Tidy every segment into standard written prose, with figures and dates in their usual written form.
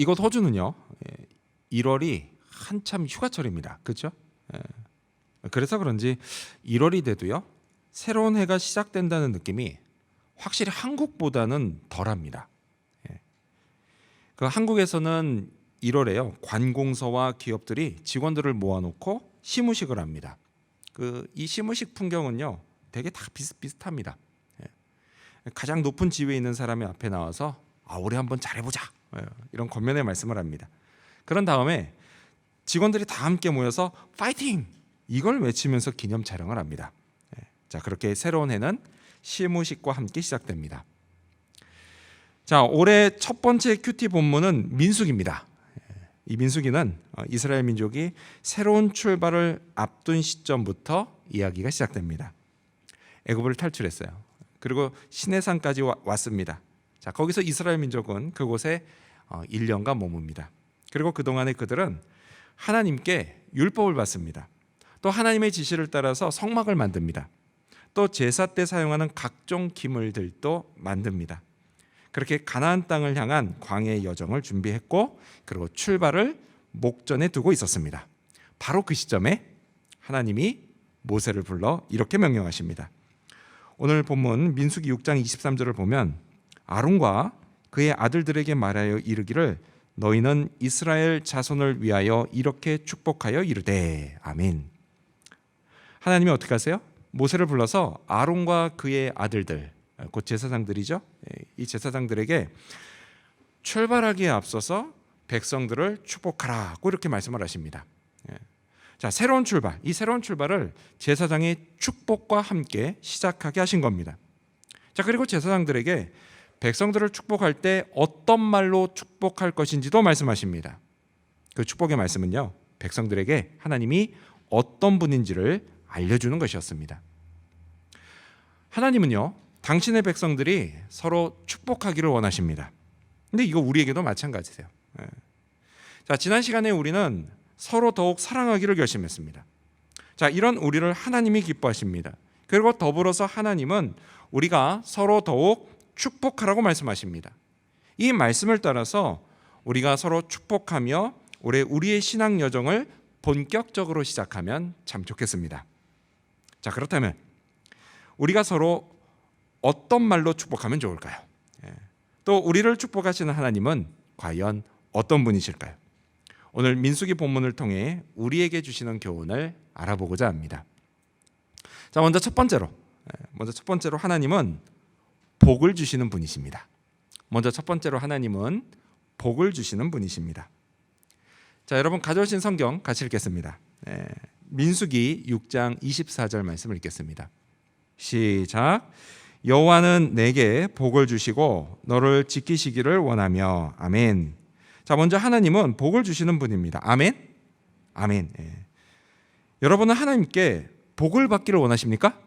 이곳 호주는요, 1월이 한참 휴가철입니다. 그렇죠? 그래서 그런지 1월이 돼도요, 새로운 해가 시작된다는 느낌이 확실히 한국보다는 덜합니다. 그 한국에서는 1월에요, 관공서와 기업들이 직원들을 모아놓고 시무식을 합니다. 이 시무식 풍경은요, 되게 다 비슷비슷합니다. 가장 높은 지위에 있는 사람의 앞에 나와서 올해 한번 잘해보자, 이런 겉면의 말씀을 합니다. 그런 다음에 직원들이 다 함께 모여서 파이팅! 이걸 외치면서 기념 촬영을 합니다. 자, 그렇게 새로운 해는 시무식과 함께 시작됩니다. 자, 올해 첫 번째 큐티 본문은 민수기입니다. 이 민수기는 이스라엘 민족이 새로운 출발을 앞둔 시점부터 이야기가 시작됩니다. 애굽을 탈출했어요. 그리고 시내산까지 왔습니다. 자, 거기서 이스라엘 민족은 그곳에 1년간 머뭅니다. 그리고 그동안에 그들은 하나님께 율법을 받습니다. 또 하나님의 지시를 따라서 성막을 만듭니다. 또 제사 때 사용하는 각종 기물들도 만듭니다. 그렇게 가나안 땅을 향한 광야의 여정을 준비했고, 그리고 출발을 목전에 두고 있었습니다. 바로 그 시점에 하나님이 모세를 불러 이렇게 명령하십니다. 오늘 본문 민수기 6장 23절을 보면 아론과 그의 아들들에게 말하여 이르기를 너희는 이스라엘 자손을 위하여 이렇게 축복하여 이르되 아멘. 하나님이 어떻게 하세요? 모세를 불러서 아론과 그의 아들들, 곧 제사장들이죠. 이 제사장들에게 출발하기에 앞서서 백성들을 축복하라고 이렇게 말씀을 하십니다. 자, 새로운 출발, 이 새로운 출발을 제사장의 축복과 함께 시작하게 하신 겁니다. 자, 그리고 제사장들에게 백성들을 축복할 때 어떤 말로 축복할 것인지도 말씀하십니다. 그 축복의 말씀은요, 백성들에게 하나님이 어떤 분인지를 알려주는 것이었습니다. 하나님은요, 당신의 백성들이 서로 축복하기를 원하십니다. 근데 이거 우리에게도 마찬가지세요. 자, 지난 시간에 우리는 서로 더욱 사랑하기를 결심했습니다. 자, 이런 우리를 하나님이 기뻐하십니다. 그리고 더불어서 하나님은 우리가 서로 더욱 축복하라고 말씀하십니다. 이 말씀을 따라서 우리가 서로 축복하며 올해 우리의 신앙 여정을 본격적으로 시작하면 참 좋겠습니다. 자, 그렇다면 우리가 서로 어떤 말로 축복하면 좋을까요? 또 우리를 축복하시는 하나님은 과연 어떤 분이실까요? 오늘 민수기 본문을 통해 우리에게 주시는 교훈을 알아보고자 합니다. 자, 먼저 첫 번째로 하나님은 복을 주시는 분이십니다. 복을 주시는 분이십니다. 자, 여러분 가져오신 성경 같이 읽겠습니다. 민수기 6장 24절 말씀을 읽겠습니다. 시작. 여호와는 내게 복을 주시고 너를 지키시기를 원하며 아멘. 자, 먼저 하나님은 복을 주시는 분입니다. 아멘. 아멘. 여러분은 하나님께 복을 받기를 원하십니까?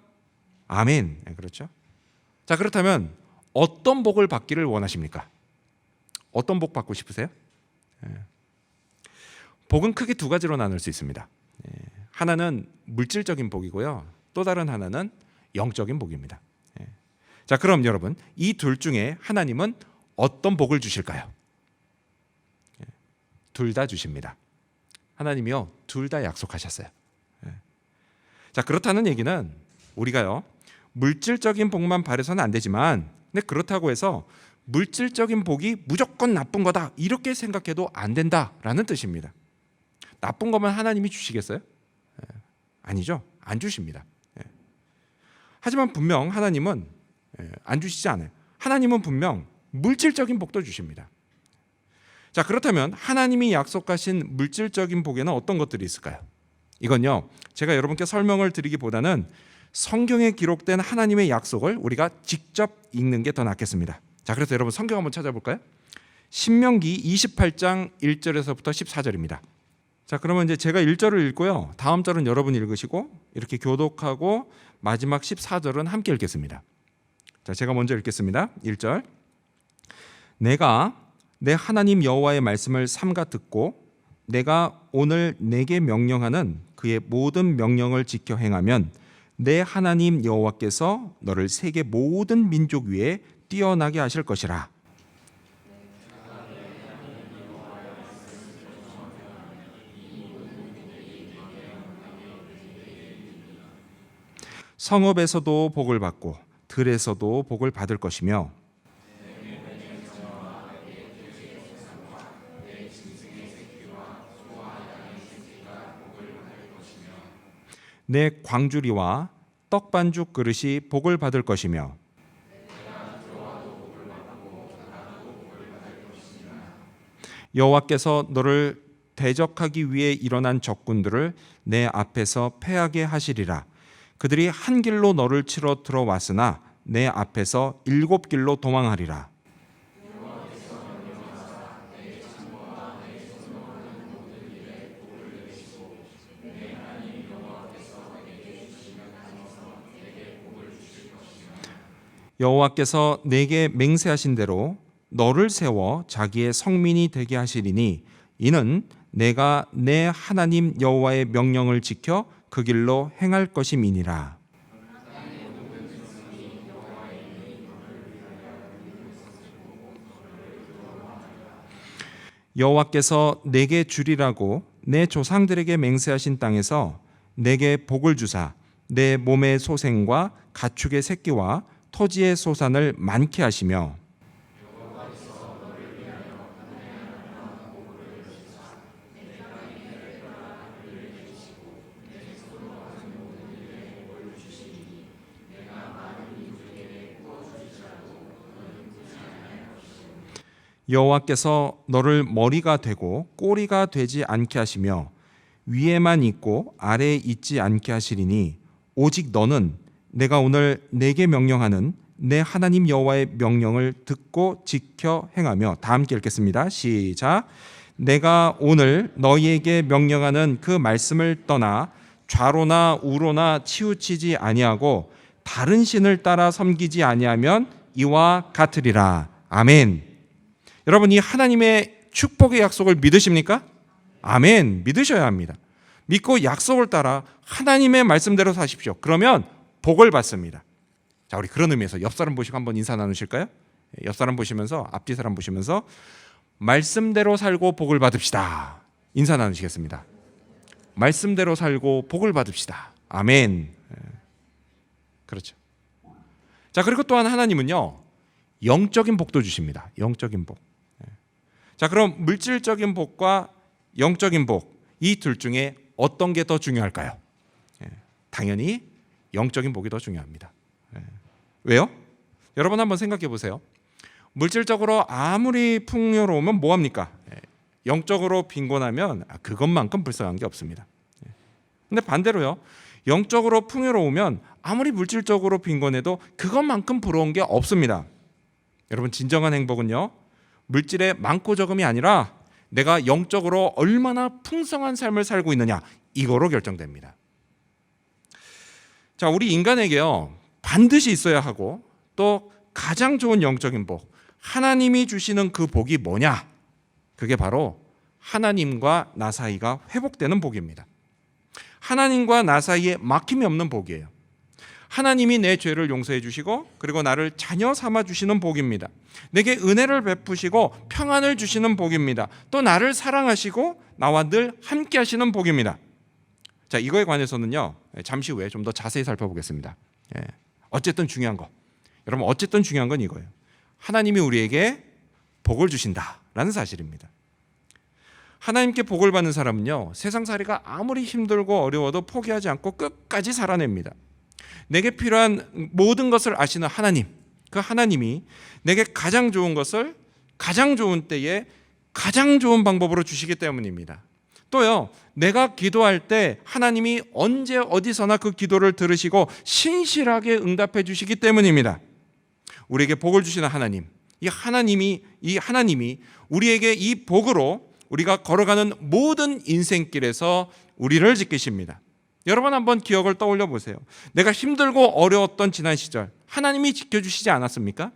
아멘. 그렇죠. 자, 그렇다면 어떤 복을 받기를 원하십니까? 어떤 복 받고 싶으세요? 복은 크게 두 가지로 나눌 수 있습니다. 하나는 물질적인 복이고요, 또 다른 하나는 영적인 복입니다. 자, 그럼 여러분, 이 둘 중에 하나님은 어떤 복을 주실까요? 둘 다 주십니다. 하나님이요, 둘 다 약속하셨어요. 자, 그렇다는 얘기는 우리가요, 물질적인 복만 바라서는 안 되지만, 근데 그렇다고 해서 물질적인 복이 무조건 나쁜 거다 이렇게 생각해도 안 된다라는 뜻입니다. 나쁜 것만 하나님이 주시겠어요? 아니죠. 안 주십니다. 하지만 분명 하나님은 안 주시지 않아요. 하나님은 분명 물질적인 복도 주십니다. 자, 그렇다면 하나님이 약속하신 물질적인 복에는 어떤 것들이 있을까요? 이건요, 제가 여러분께 설명을 드리기보다는 성경에 기록된 하나님의 약속을 우리가 직접 읽는 게 더 낫겠습니다. 자, 그래서 여러분 성경 한번 찾아볼까요? 신명기 28장 1절에서부터 14절입니다. 자, 그러면 이제 제가 1절을 읽고요, 다음 절은 여러분이 읽으시고 이렇게 교독하고 마지막 14절은 함께 읽겠습니다. 자, 제가 먼저 읽겠습니다. 1절. 내가 내 하나님 여호와의 말씀을 삼가 듣고 내가 오늘 내게 명령하는 그의 모든 명령을 지켜 행하면 내 하나님 여호와께서 너를 세계 모든 민족 위에 뛰어나게 하실 것이라. 성읍에서도 복을 받고 들에서도 복을 받을 것이며 내 광주리와 떡반죽 그릇이 복을 받을 것이며 여호와께서 너를 대적하기 위해 일어난 적군들을 내 앞에서 패하게 하시리라. 그들이 한 길로 너를 치러 들어왔으나 내 앞에서 7길로 도망하리라. 여호와께서 내게 맹세하신 대로 너를 세워 자기의 성민이 되게 하시리니 이는 내가 내 하나님 여호와의 명령을 지켜 그 길로 행할 것임이니라. 여호와께서 내게 주리라고 내 조상들에게 맹세하신 땅에서 내게 복을 주사 내 몸의 소생과 가축의 새끼와 토지의 소산을 많게 하시며 여호와께서 너를 머리가 되고 꼬리가 되지 않게 하시며 위에만 있고 아래에 있지 않게 하시리니 오직 너는 내가 오늘 내게 명령하는 내 하나님 여호와의 명령을 듣고 지켜 행하며. 다 함께 읽겠습니다. 시작. 내가 오늘 너희에게 명령하는 그 말씀을 떠나 좌로나 우로나 치우치지 아니하고 다른 신을 따라 섬기지 아니하면 이와 같으리라. 아멘. 여러분, 이 하나님의 축복의 약속을 믿으십니까? 아멘. 믿으셔야 합니다. 믿고 약속을 따라 하나님의 말씀대로 사십시오. 그러면 복을 받습니다. 자, 우리 그런 의미에서 옆 사람 보시고 한번 인사 나누실까요? 옆 사람 보시면서, 앞뒤 사람 보시면서 말씀대로 살고 복을 받읍시다. 인사 나누시겠습니다. 말씀대로 살고 복을 받읍시다. 아멘. 그렇죠. 자, 그리고 또한 하나님은요, 영적인 복도 주십니다. 영적인 복. 자, 그럼 물질적인 복과 영적인 복, 이 둘 중에 어떤 게 더 중요할까요? 당연히 영적인 복이 더 중요합니다. 왜요? 여러분 한번 생각해 보세요. 물질적으로 아무리 풍요로우면 뭐합니까? 영적으로 빈곤하면 그것만큼 불쌍한 게 없습니다. 근데 반대로요, 영적으로 풍요로우면 아무리 물질적으로 빈곤해도 그것만큼 부러운 게 없습니다. 여러분, 진정한 행복은요, 물질의 많고 적음이 아니라 내가 영적으로 얼마나 풍성한 삶을 살고 있느냐, 이거로 결정됩니다. 자, 우리 인간에게요, 반드시 있어야 하고 또 가장 좋은 영적인 복, 하나님이 주시는 그 복이 뭐냐? 그게 바로 하나님과 나 사이가 회복되는 복입니다. 하나님과 나 사이에 막힘이 없는 복이에요. 하나님이 내 죄를 용서해 주시고 그리고 나를 자녀 삼아 주시는 복입니다. 내게 은혜를 베푸시고 평안을 주시는 복입니다. 또 나를 사랑하시고 나와 늘 함께 하시는 복입니다. 자, 이거에 관해서는요, 잠시 후에 좀 더 자세히 살펴보겠습니다. 어쨌든 중요한 거, 여러분, 어쨌든 중요한 건 이거예요. 하나님이 우리에게 복을 주신다라는 사실입니다. 하나님께 복을 받는 사람은요, 세상살이가 아무리 힘들고 어려워도 포기하지 않고 끝까지 살아냅니다. 내게 필요한 모든 것을 아시는 하나님, 그 하나님이 내게 가장 좋은 것을 가장 좋은 때에 가장 좋은 방법으로 주시기 때문입니다. 또요, 내가 기도할 때 하나님이 언제 어디서나 그 기도를 들으시고 신실하게 응답해 주시기 때문입니다. 우리에게 복을 주시는 하나님, 이 하나님이 우리에게 이 복으로 우리가 걸어가는 모든 인생길에서 우리를 지키십니다. 여러분 한번 기억을 떠올려 보세요. 내가 힘들고 어려웠던 지난 시절 하나님이 지켜주시지 않았습니까?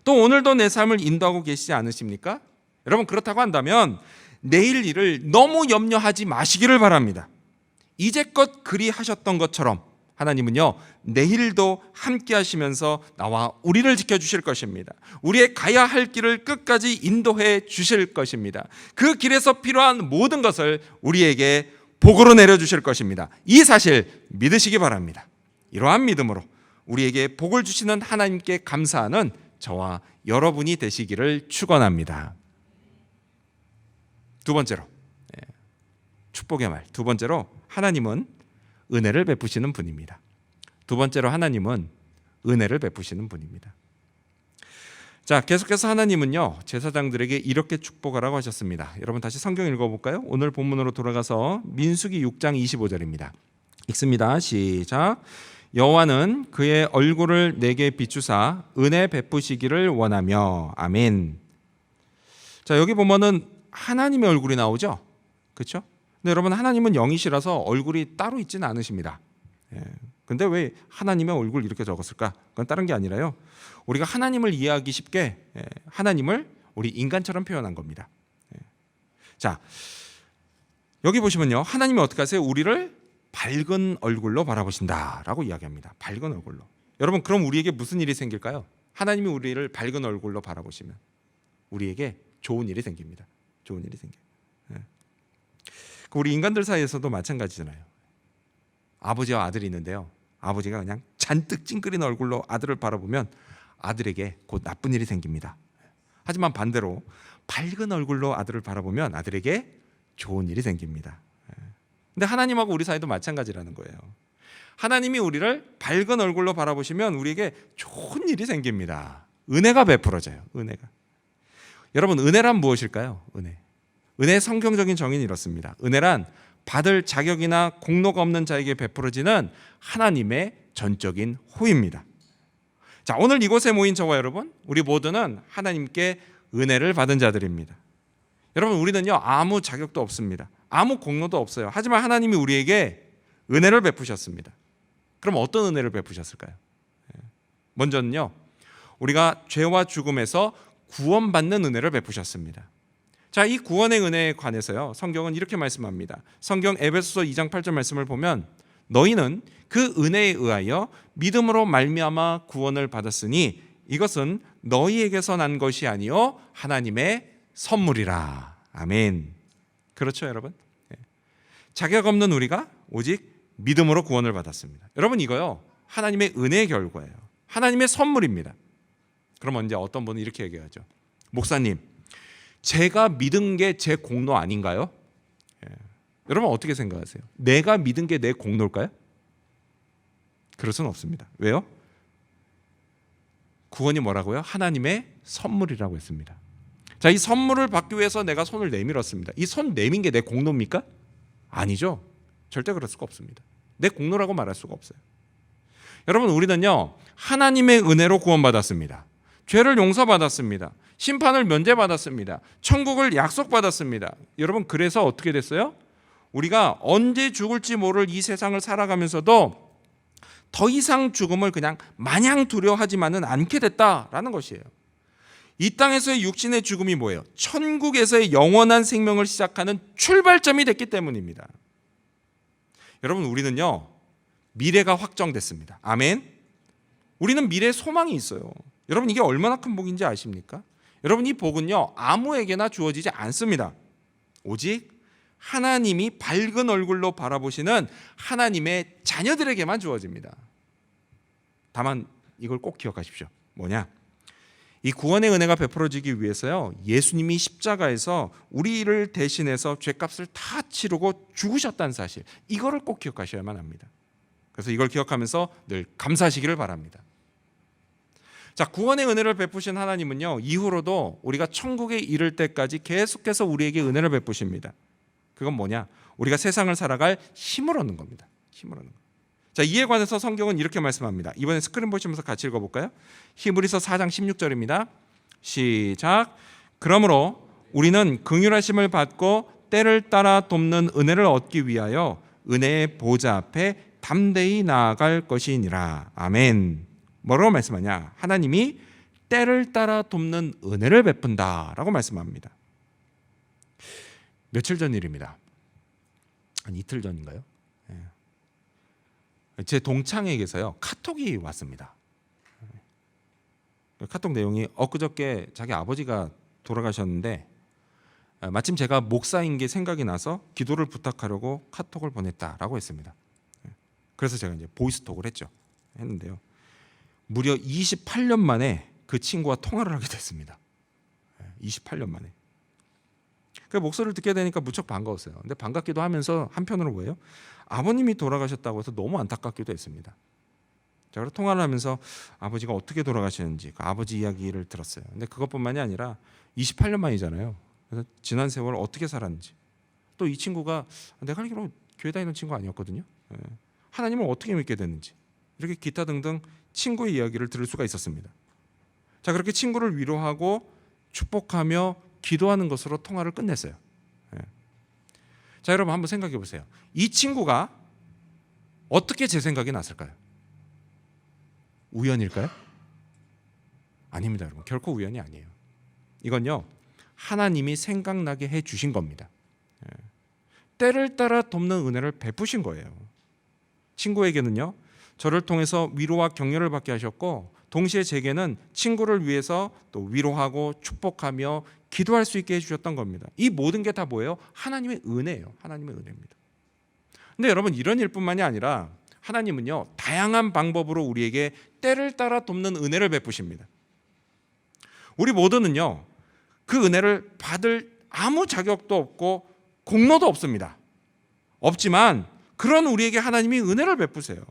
또 오늘도 내 삶을 인도하고 계시지 않으십니까? 여러분, 그렇다고 한다면 내일 일을 너무 염려하지 마시기를 바랍니다. 이제껏 그리 하셨던 것처럼 하나님은요, 내일도 함께 하시면서 나와 우리를 지켜주실 것입니다. 우리의 가야 할 길을 끝까지 인도해 주실 것입니다. 그 길에서 필요한 모든 것을 우리에게 복으로 내려주실 것입니다. 이 사실 믿으시기 바랍니다. 이러한 믿음으로 우리에게 복을 주시는 하나님께 감사하는 저와 여러분이 되시기를 축원합니다. 두 번째로, 축복의 말. 두 번째로, 하나님은 은혜를 베푸시는 분입니다. 두 번째로, 하나님은 은혜를 베푸시는 분입니다. 자, 계속해서 하나님은요, 제사장들에게 이렇게 축복하라고 하셨습니다. 여러분 다시 성경 읽어볼까요? 오늘 본문으로 돌아가서 민수기 6장 25절입니다. 읽습니다. 시작. 여호와는 그의 얼굴을 내게 비추사 은혜 베푸시기를 원하며. 아멘. 자, 여기 보면은 하나님의 얼굴이 나오죠, 그렇죠? 근데 여러분, 하나님은 영이시라서 얼굴이 따로 있지는 않으십니다. 근데 왜 하나님의 얼굴 이렇게 적었을까? 그건 다른 게 아니라요, 우리가 하나님을 이해하기 쉽게 하나님을 우리 인간처럼 표현한 겁니다. 자, 여기 보시면요, 하나님이 어떻게 하세요? 우리를 밝은 얼굴로 바라보신다라고 이야기합니다. 밝은 얼굴로. 여러분, 그럼 우리에게 무슨 일이 생길까요? 하나님이 우리를 밝은 얼굴로 바라보시면 우리에게 좋은 일이 생깁니다. 좋은 일이 생겨요. 우리 인간들 사이에서도 마찬가지잖아요. 아버지와 아들이 있는데요, 아버지가 그냥 잔뜩 찡그린 얼굴로 아들을 바라보면 아들에게 곧 나쁜 일이 생깁니다. 하지만 반대로 밝은 얼굴로 아들을 바라보면 아들에게 좋은 일이 생깁니다. 근데 하나님하고 우리 사이도 마찬가지라는 거예요. 하나님이 우리를 밝은 얼굴로 바라보시면 우리에게 좋은 일이 생깁니다. 은혜가 베풀어져요. 은혜가. 여러분, 은혜란 무엇일까요? 은혜의 성경적인 정의는 이렇습니다. 은혜란 받을 자격이나 공로가 없는 자에게 베풀어지는 하나님의 전적인 호의입니다. 자, 오늘 이곳에 모인 저와 여러분, 우리 모두는 하나님께 은혜를 받은 자들입니다. 여러분, 우리는요, 아무 자격도 없습니다. 아무 공로도 없어요. 하지만 하나님이 우리에게 은혜를 베푸셨습니다. 그럼 어떤 은혜를 베푸셨을까요? 먼저는요, 우리가 죄와 죽음에서 구원받는 은혜를 베푸셨습니다. 자, 이 구원의 은혜에 관해서요, 성경은 이렇게 말씀합니다. 성경 에베소서 2장 8절 말씀을 보면 너희는 그 은혜에 의하여 믿음으로 말미암아 구원을 받았으니 이것은 너희에게서 난 것이 아니요 하나님의 선물이라. 아멘. 그렇죠, 여러분? 자격 없는 우리가 오직 믿음으로 구원을 받았습니다. 여러분, 이거요, 하나님의 은혜의 결과예요. 하나님의 선물입니다. 그럼 이제 어떤 분은 이렇게 얘기하죠. 목사님, 제가 믿은 게 제 공로 아닌가요? 여러분, 어떻게 생각하세요? 내가 믿은 게 내 공로일까요? 그럴 수는 없습니다. 왜요? 구원이 뭐라고요? 하나님의 선물이라고 했습니다. 자, 이 선물을 받기 위해서 내가 손을 내밀었습니다. 이 손 내민 게 내 공로입니까? 아니죠. 절대 그럴 수가 없습니다. 내 공로라고 말할 수가 없어요. 여러분, 우리는요, 하나님의 은혜로 구원받았습니다. 죄를 용서받았습니다. 심판을 면제받았습니다. 천국을 약속받았습니다. 여러분, 그래서 어떻게 됐어요? 우리가 언제 죽을지 모를 이 세상을 살아가면서도 더 이상 죽음을 그냥 마냥 두려워하지만은 않게 됐다라는 것이에요. 이 땅에서의 육신의 죽음이 뭐예요? 천국에서의 영원한 생명을 시작하는 출발점이 됐기 때문입니다. 여러분, 우리는요, 미래가 확정됐습니다. 아멘. 우리는 미래에 소망이 있어요. 여러분, 이게 얼마나 큰 복인지 아십니까? 여러분, 이 복은요, 아무에게나 주어지지 않습니다. 오직 하나님이 밝은 얼굴로 바라보시는 하나님의 자녀들에게만 주어집니다. 다만 이걸 꼭 기억하십시오. 뭐냐? 이 구원의 은혜가 베풀어지기 위해서요, 예수님이 십자가에서 우리를 대신해서 죄값을 다 치르고 죽으셨다는 사실, 이거를 꼭 기억하셔야만 합니다. 그래서 이걸 기억하면서 늘 감사하시기를 바랍니다. 자, 구원의 은혜를 베푸신 하나님은요, 이후로도 우리가 천국에 이를 때까지 계속해서 우리에게 은혜를 베푸십니다. 그건 뭐냐? 우리가 세상을 살아갈 힘을 얻는 겁니다. 힘을 얻는 거. 자, 이에 관해서 성경은 이렇게 말씀합니다. 이번에 스크린 보시면서 같이 읽어볼까요? 히브리서 4장 16절입니다. 시작. 그러므로 우리는 긍휼하심을 받고 때를 따라 돕는 은혜를 얻기 위하여 은혜의 보좌 앞에 담대히 나아갈 것이니라. 아멘. 뭐라고 말씀하냐? 하나님이 때를 따라 돕는 은혜를 베푼다라고 말씀합니다. 며칠 전 일입니다. 한 이틀 전인가요? 제 동창에게서요, 카톡이 왔습니다. 카톡 내용이 엊그저께 자기 아버지가 돌아가셨는데 마침 제가 목사인 게 생각이 나서 기도를 부탁하려고 카톡을 보냈다라고 했습니다. 그래서 제가 이제 보이스톡을 했죠. 했는데요. 무려 28년 만에 그 친구와 통화를 하게 됐습니다. 28년 만에. 그 목소리를 듣게 되니까 무척 반가웠어요. 근데 반갑기도 하면서 한편으로 뭐예요? 아버님이 돌아가셨다고 해서 너무 안타깝기도 했습니다. 자, 그래서 통화를 하면서 아버지가 어떻게 돌아가셨는지 그 아버지 이야기를 들었어요. 근데 그것뿐만이 아니라 28년 만이잖아요. 그래서 지난 세월 어떻게 살았는지, 또 이 친구가 내가 알기로 교회 다니는 친구 아니었거든요. 하나님을 어떻게 믿게 됐는지, 이렇게 기타 등등 친구의 이야기를 들을 수가 있었습니다. 자, 그렇게 친구를 위로하고 축복하며 기도하는 것으로 통화를 끝냈어요. 자, 여러분 한번 생각해 보세요. 이 친구가 어떻게 제 생각이 났을까요? 우연일까요? 아닙니다, 여러분. 결코 우연이 아니에요. 이건요, 하나님이 생각나게 해 주신 겁니다. 때를 따라 돕는 은혜를 베푸신 거예요. 친구에게는요, 저를 통해서 위로와 격려를 받게 하셨고, 동시에 제게는 친구를 위해서 또 위로하고 축복하며 기도할 수 있게 해주셨던 겁니다. 이 모든 게 다 뭐예요? 하나님의 은혜예요. 하나님의 은혜입니다. 근데 여러분, 이런 일뿐만이 아니라 하나님은요, 다양한 방법으로 우리에게 때를 따라 돕는 은혜를 베푸십니다. 우리 모두는요, 그 은혜를 받을 아무 자격도 없고 공로도 없습니다. 없지만 그런 우리에게 하나님이 은혜를 베푸세요.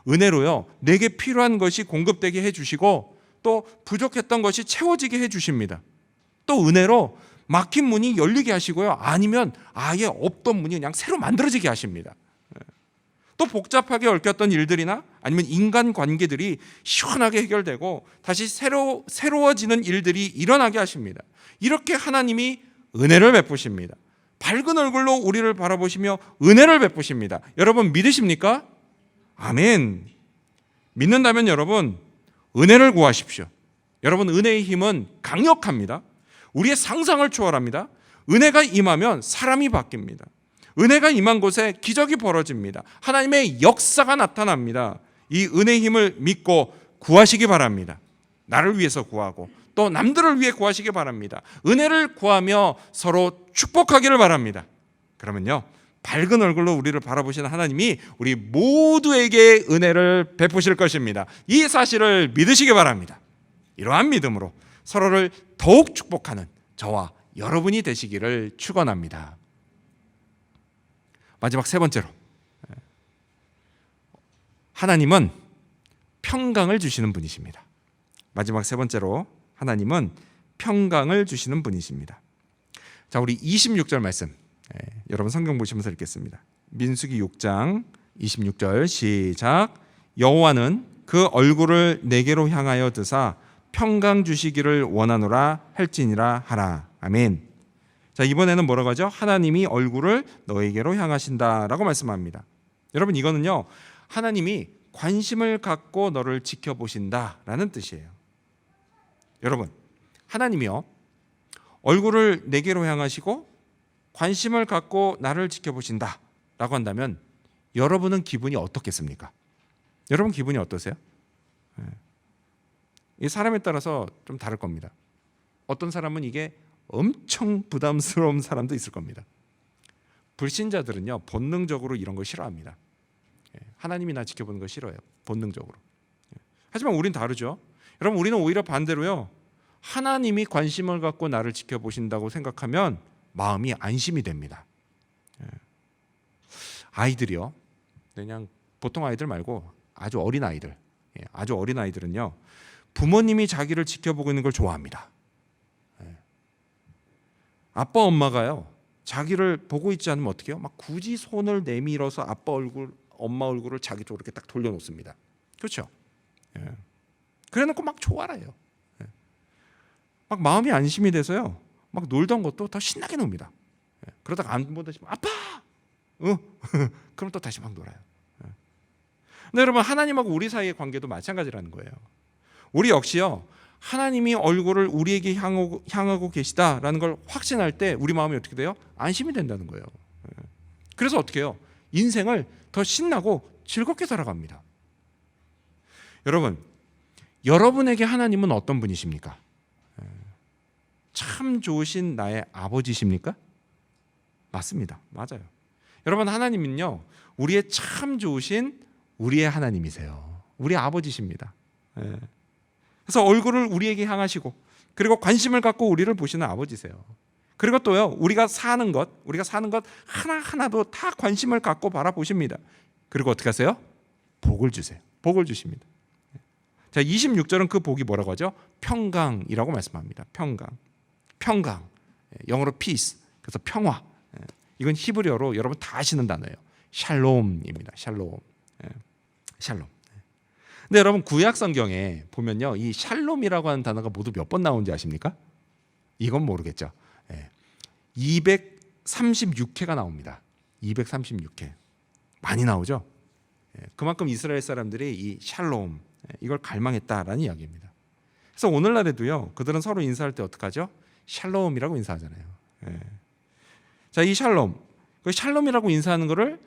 은혜로요, 내게 필요한 것이 공급되게 해주시고 또 부족했던 것이 채워지게 해주십니다. 또 은혜로 막힌 문이 열리게 하시고요, 아니면 아예 없던 문이 그냥 새로 만들어지게 하십니다. 또 복잡하게 얽혔던 일들이나 아니면 인간 관계들이 시원하게 해결되고 다시 새로워지는 일들이 일어나게 하십니다. 이렇게 하나님이 은혜를 베푸십니다. 밝은 얼굴로 우리를 바라보시며 은혜를 베푸십니다. 여러분 믿으십니까? 아멘. 믿는다면 여러분 은혜를 구하십시오. 여러분 은혜의 힘은 강력합니다. 우리의 상상을 초월합니다. 은혜가 임하면 사람이 바뀝니다. 은혜가 임한 곳에 기적이 벌어집니다. 하나님의 역사가 나타납니다. 이 은혜의 힘을 믿고 구하시기 바랍니다. 나를 위해서 구하고 또 남들을 위해 구하시기 바랍니다. 은혜를 구하며 서로 축복하기를 바랍니다. 그러면요, 밝은 얼굴로 우리를 바라보시는 하나님이 우리 모두에게 은혜를 베푸실 것입니다. 이 사실을 믿으시기 바랍니다. 이러한 믿음으로 서로를 더욱 축복하는 저와 여러분이 되시기를 축원합니다. 마지막 세 번째로, 하나님은 평강을 주시는 분이십니다. 마지막 세 번째로, 하나님은 평강을 주시는 분이십니다. 자, 우리 26절 말씀, 여러분 성경 보시면서 읽겠습니다. 민수기 6장 26절 시작. 여호와는 그 얼굴을 내게로 향하여 드사 평강 주시기를 원하노라 할지니라 하라. 아멘. 자, 이번에는 뭐라고 하죠? 하나님이 얼굴을 너에게로 향하신다라고 말씀합니다. 여러분 이거는요, 하나님이 관심을 갖고 너를 지켜보신다라는 뜻이에요. 여러분, 하나님이요, 얼굴을 내게로 향하시고 관심을 갖고 나를 지켜보신다라고 한다면 여러분은 기분이 어떻겠습니까? 여러분 기분이 어떠세요? 이 사람에 따라서 좀 다를 겁니다. 어떤 사람은 이게 엄청 부담스러운 사람도 있을 겁니다. 불신자들은요, 본능적으로 이런 걸 싫어합니다. 하나님이 나 지켜보는 거 싫어요. 본능적으로. 하지만 우린 다르죠. 여러분, 우리는 오히려 반대로요, 하나님이 관심을 갖고 나를 지켜보신다고 생각하면 마음이 안심이 됩니다. 아이들이요, 그냥 보통 아이들 말고 아주 어린 아이들, 아주 어린 아이들은요, 부모님이 자기를 지켜보고 있는 걸 좋아합니다. 아빠 엄마가요, 자기를 보고 있지 않으면 어떻게 해요? 막 굳이 손을 내밀어서 아빠 얼굴, 엄마 얼굴을 자기 쪽으로 이렇게 딱 돌려놓습니다. 그렇죠? 그래놓고 막 좋아해요. 막 마음이 안심이 돼서요, 막 놀던 것도 더 신나게 놉니다. 그러다가 안 보다 싶으면 아빠! 그럼 또 다시 막 놀아요. 근데 여러분, 하나님하고 우리 사이의 관계도 마찬가지라는 거예요. 우리 역시요, 하나님이 얼굴을 우리에게 향하고 계시다라는 걸 확신할 때 우리 마음이 어떻게 돼요? 안심이 된다는 거예요. 그래서 어떻게 해요? 인생을 더 신나고 즐겁게 살아갑니다. 여러분, 여러분에게 하나님은 어떤 분이십니까? 참 좋으신 나의 아버지십니까? 맞습니다. 맞아요. 여러분, 하나님은요, 우리의 참 좋으신 우리의 하나님이세요. 우리 아버지십니다. 예. 그래서 얼굴을 우리에게 향하시고 그리고 관심을 갖고 우리를 보시는 아버지세요. 그리고 또요, 우리가 사는 것 하나하나도 다 관심을 갖고 바라보십니다. 그리고 어떻게 하세요? 복을 주세요. 복을 주십니다. 자, 26절은 그 복이 뭐라고 하죠? 평강이라고 말씀합니다. 평강. 영어로 peace. 그래서 평화. 이건 히브리어로 여러분 다 아시는 단어예요. 샬롬입니다. 샬롬. 근데 여러분 구약 성경에 보면요, 이 샬롬이라고 하는 단어가 모두 몇 번 나오는지 아십니까? 이건 모르겠죠. 236회가 나옵니다. 236회. 많이 나오죠. 그만큼 이스라엘 사람들이 이 샬롬, 이걸 갈망했다라는 이야기입니다. 그래서 오늘날에도요, 그들은 서로 인사할 때 어떡하죠? 샬롬이라고 인사하잖아요. 자, 이 샬롬, 그 샬롬이라고 인사하는 거를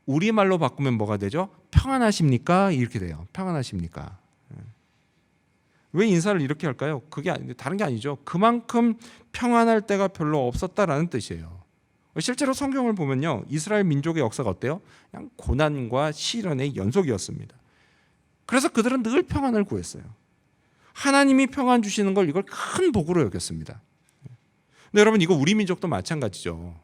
우리말로 바꾸면 뭐가 되죠? 평안하십니까? 이렇게 돼요. 평안하십니까? 왜 인사를 이렇게 할까요? 그게 다른 게 아니죠. 그만큼 평안할 때가 별로 없었다라는 뜻이에요. 실제로 성경을 보면요, 이스라엘 민족의 역사가 어때요? 그냥 고난과 시련의 연속이었습니다. 그래서 그들은 늘 평안을 구했어요. 하나님이 평안 주시는 걸 이걸 큰 복으로 여겼습니다. 근데 여러분, 이거 우리 민족도 마찬가지죠.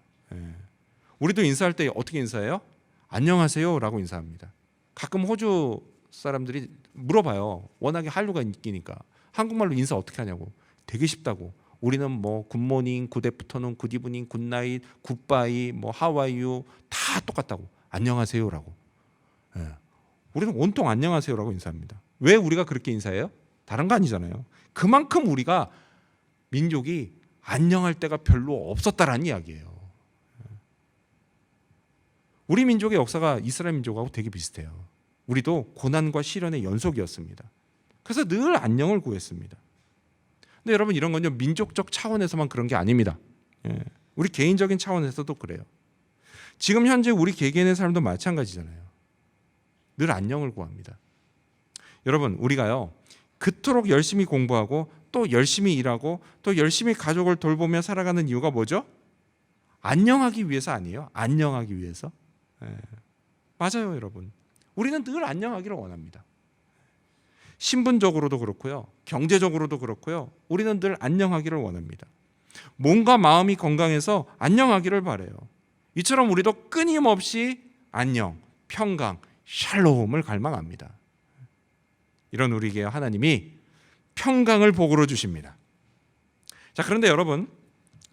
우리도 인사할 때 어떻게 인사해요? 안녕하세요 라고 인사합니다. 가끔 호주 사람들이 물어봐요. 워낙에 한류가 인기니까 한국말로 인사 어떻게 하냐고. 되게 쉽다고. 우리는 뭐 굿모닝, 굿애프터눈, 굿이브닝, 굿나잇, 굿바이, 뭐 하와이유 다 똑같다고. 안녕하세요라고. 우리는 온통 안녕하세요라고 인사합니다. 왜 우리가 그렇게 인사해요? 다른 거 아니잖아요. 그만큼 우리가 민족이 안녕할 때가 별로 없었다라는 이야기예요. 우리 민족의 역사가 이스라엘 민족하고 되게 비슷해요. 우리도 고난과 시련의 연속이었습니다. 그래서 늘 안녕을 구했습니다. 근데 여러분, 이런 건요, 민족적 차원에서만 그런 게 아닙니다. 우리 개인적인 차원에서도 그래요. 지금 현재 우리 개개인의 삶도 마찬가지잖아요. 늘 안녕을 구합니다. 여러분, 우리가요, 그토록 열심히 공부하고 또 열심히 일하고 또 열심히 가족을 돌보며 살아가는 이유가 뭐죠? 안녕하기 위해서 아니에요? 안녕하기 위해서. 맞아요, 여러분. 우리는 늘 안녕하기를 원합니다. 신분적으로도 그렇고요, 경제적으로도 그렇고요, 우리는 늘 안녕하기를 원합니다. 몸과 마음이 건강해서 안녕하기를 바라요. 이처럼 우리도 끊임없이 안녕, 평강, 샬롬을 갈망합니다. 이런 우리에게 하나님이 평강을 복으로 주십니다. 자, 그런데 여러분,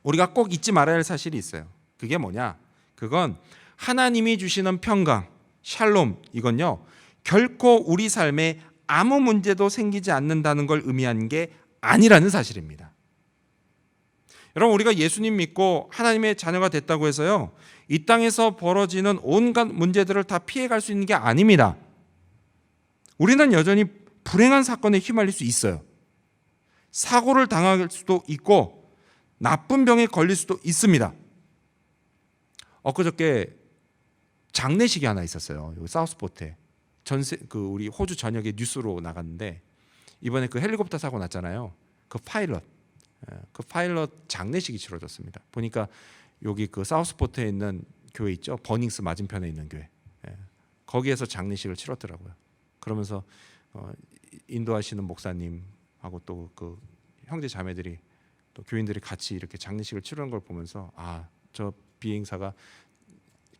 우리가 꼭 잊지 말아야 할 사실이 있어요. 그게 뭐냐? 그건 하나님이 주시는 평강, 샬롬, 이건요, 결코 우리 삶에 아무 문제도 생기지 않는다는 걸 의미하는 게 아니라는 사실입니다. 여러분, 우리가 예수님 믿고 하나님의 자녀가 됐다고 해서요, 이 땅에서 벌어지는 온갖 문제들을 다 피해갈 수 있는 게 아닙니다. 우리는 여전히 불행한 사건에 휘말릴 수 있어요. 사고를 당할 수도 있고 나쁜 병에 걸릴 수도 있습니다. 엊그저께 장례식이 하나 있었어요. 여기 사우스포트에. 우리 호주 전역에 뉴스로 나갔는데, 이번에 그 헬리콥터 사고 났잖아요. 그 파일럿 장례식이 치러졌습니다. 보니까 여기 그 사우스포트에 있는 교회 있죠, 버닝스 맞은편에 있는 교회, 거기에서 장례식을 치렀더라고요. 그러면서 인도하시는 목사님하고 또 그 형제 자매들이 또 교인들이 같이 이렇게 장례식을 치르는 걸 보면서, 아, 저 비행사가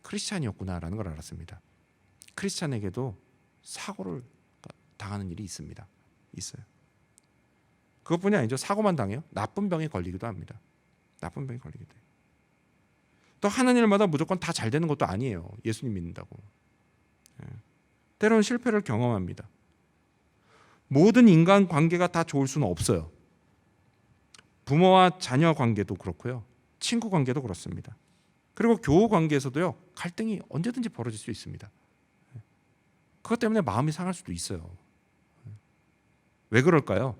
크리스찬이었구나라는 걸 알았습니다. 크리스찬에게도 사고를 당하는 일이 있습니다. 있어요. 그것뿐이 아니죠. 사고만 당해요. 나쁜 병에 걸리기도 합니다. 나쁜 병에 걸리기도 해요. 또 하는 일마다 무조건 다 잘 되는 것도 아니에요. 예수님 믿는다고. 때로는 실패를 경험합니다. 모든 인간 관계가 다 좋을 수는 없어요. 부모와 자녀 관계도 그렇고요, 친구 관계도 그렇습니다. 그리고 교우 관계에서도요, 갈등이 언제든지 벌어질 수 있습니다. 그것 때문에 마음이 상할 수도 있어요. 왜 그럴까요?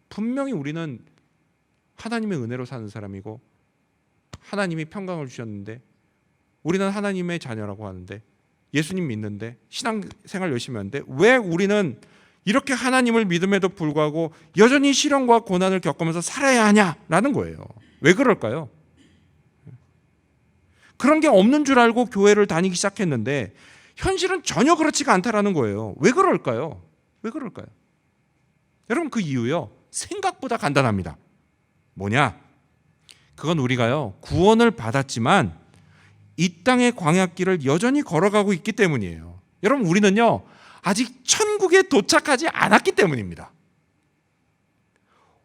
분명히 우리는 하나님의 은혜로 사는 사람이고 하나님이 평강을 주셨는데, 우리는 하나님의 자녀라고 하는데, 예수님 믿는데, 신앙생활 열심히 하는데, 왜 우리는 이렇게 하나님을 믿음에도 불구하고 여전히 시련과 고난을 겪으면서 살아야 하냐라는 거예요. 왜 그럴까요? 그런 게 없는 줄 알고 교회를 다니기 시작했는데, 현실은 전혀 그렇지가 않다라는 거예요. 왜 그럴까요? 왜 그럴까요? 여러분, 그 이유요, 생각보다 간단합니다. 뭐냐? 그건 우리가요, 구원을 받았지만 이 땅의 광야길을 여전히 걸어가고 있기 때문이에요. 여러분, 우리는요, 아직 천국에 도착하지 않았기 때문입니다.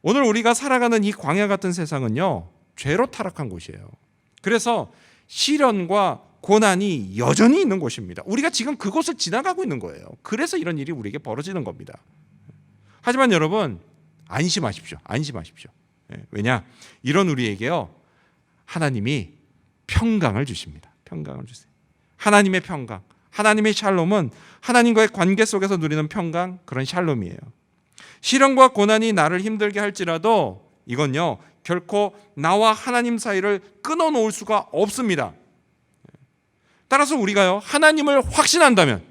오늘 우리가 살아가는 이 광야 같은 세상은요, 죄로 타락한 곳이에요. 그래서 시련과 고난이 여전히 있는 곳입니다. 우리가 지금 그곳을 지나가고 있는 거예요. 그래서 이런 일이 우리에게 벌어지는 겁니다. 하지만 여러분, 안심하십시오. 안심하십시오. 왜냐? 이런 우리에게요, 하나님이 평강을 주십니다. 평강을 주세요. 하나님의 평강, 하나님의 샬롬은 하나님과의 관계 속에서 누리는 평강, 그런 샬롬이에요. 시련과 고난이 나를 힘들게 할지라도 이건요, 결코 나와 하나님 사이를 끊어놓을 수가 없습니다. 따라서 우리가요, 하나님을 확신한다면,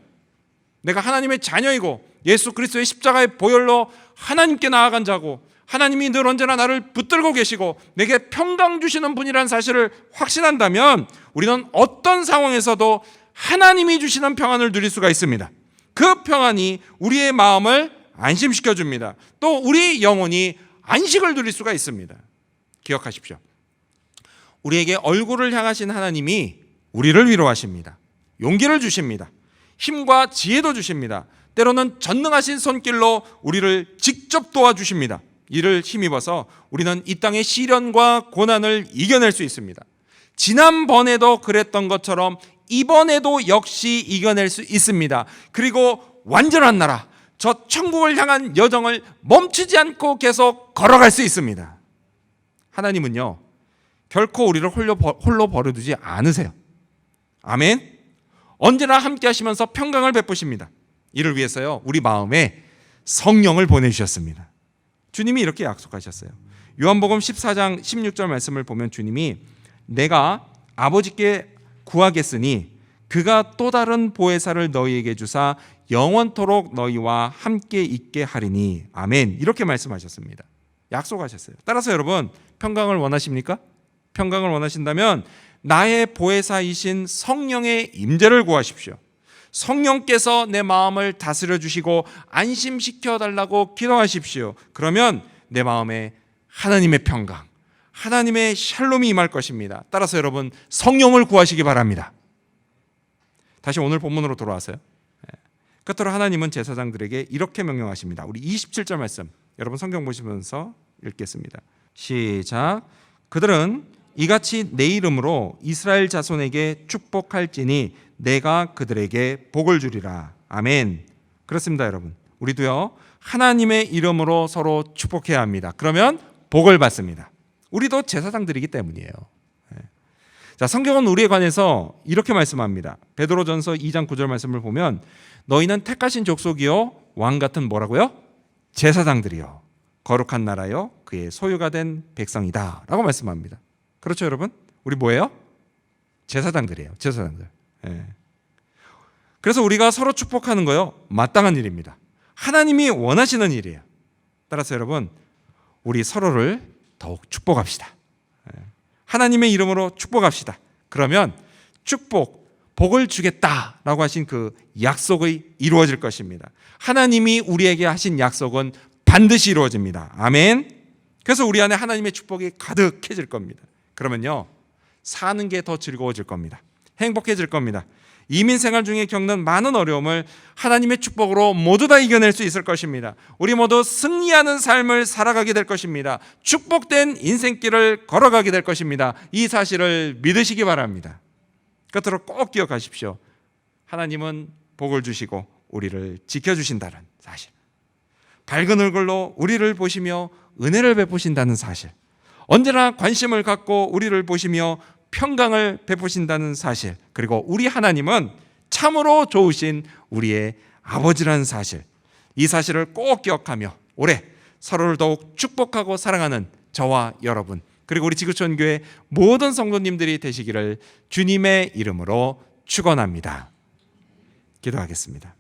내가 하나님의 자녀이고 예수 그리스도의 십자가의 보혈로 하나님께 나아간 자고, 하나님이 늘 언제나 나를 붙들고 계시고 내게 평강 주시는 분이라는 사실을 확신한다면, 우리는 어떤 상황에서도 하나님이 주시는 평안을 누릴 수가 있습니다. 그 평안이 우리의 마음을 안심시켜 줍니다. 또 우리 영혼이 안식을 누릴 수가 있습니다. 기억하십시오. 우리에게 얼굴을 향하신 하나님이 우리를 위로하십니다. 용기를 주십니다. 힘과 지혜도 주십니다. 때로는 전능하신 손길로 우리를 직접 도와주십니다. 이를 힘입어서 우리는 이 땅의 시련과 고난을 이겨낼 수 있습니다. 지난번에도 그랬던 것처럼 이번에도 역시 이겨낼 수 있습니다. 그리고 완전한 나라, 저 천국을 향한 여정을 멈추지 않고 계속 걸어갈 수 있습니다. 하나님은요, 결코 우리를 홀로 버려두지 않으세요. 아멘. 언제나 함께 하시면서 평강을 베푸십니다. 이를 위해서요, 우리 마음에 성령을 보내주셨습니다. 주님이 이렇게 약속하셨어요. 요한복음 14장 16절 말씀을 보면 주님이 내가 아버지께 구하겠으니 그가 또 다른 보혜사를 너희에게 주사 영원토록 너희와 함께 있게 하리니 아멘, 이렇게 말씀하셨습니다. 약속하셨어요. 따라서 여러분, 평강을 원하십니까? 평강을 원하신다면 나의 보혜사이신 성령의 임재를 구하십시오. 성령께서 내 마음을 다스려 주시고 안심시켜 달라고 기도하십시오. 그러면 내 마음에 하나님의 평강, 하나님의 샬롬이 임할 것입니다. 따라서 여러분, 성령을 구하시기 바랍니다. 다시 오늘 본문으로 돌아와서요. 끝으로 하나님은 제사장들에게 이렇게 명령하십니다. 우리 27절 말씀, 여러분 성경 보시면서 읽겠습니다. 시작. 그들은 이같이 내 이름으로 이스라엘 자손에게 축복할지니 내가 그들에게 복을 주리라. 아멘. 그렇습니다, 여러분. 우리도요, 하나님의 이름으로 서로 축복해야 합니다. 그러면 복을 받습니다. 우리도 제사장들이기 때문이에요. 자, 성경은 우리에 관해서 이렇게 말씀합니다. 베드로전서 2장 9절 말씀을 보면 너희는 택하신 족속이요 왕 같은 뭐라고요? 제사장들이요 거룩한 나라요 그의 소유가 된 백성이다 라고 말씀합니다. 그렇죠, 여러분? 우리 뭐예요? 제사장들이에요. 제사장들. 그래서 우리가 서로 축복하는 거요, 마땅한 일입니다. 하나님이 원하시는 일이에요. 따라서 여러분, 우리 서로를 더욱 축복합시다. 하나님의 이름으로 축복합시다. 그러면 복을 주겠다라고 하신 그 약속이 이루어질 것입니다. 하나님이 우리에게 하신 약속은 반드시 이루어집니다. 아멘. 그래서 우리 안에 하나님의 축복이 가득해질 겁니다. 그러면요, 사는 게 더 즐거워질 겁니다. 행복해질 겁니다. 이민 생활 중에 겪는 많은 어려움을 하나님의 축복으로 모두 다 이겨낼 수 있을 것입니다. 우리 모두 승리하는 삶을 살아가게 될 것입니다. 축복된 인생길을 걸어가게 될 것입니다. 이 사실을 믿으시기 바랍니다. 끝으로 꼭 기억하십시오. 하나님은 복을 주시고 우리를 지켜주신다는 사실, 밝은 얼굴로 우리를 보시며 은혜를 베푸신다는 사실, 언제나 관심을 갖고 우리를 보시며 평강을 베푸신다는 사실, 그리고 우리 하나님은 참으로 좋으신 우리의 아버지라는 사실, 이 사실을 꼭 기억하며 올해 서로를 더욱 축복하고 사랑하는 저와 여러분, 그리고 우리 지구촌교회 모든 성도님들이 되시기를 주님의 이름으로 축원합니다. 기도하겠습니다.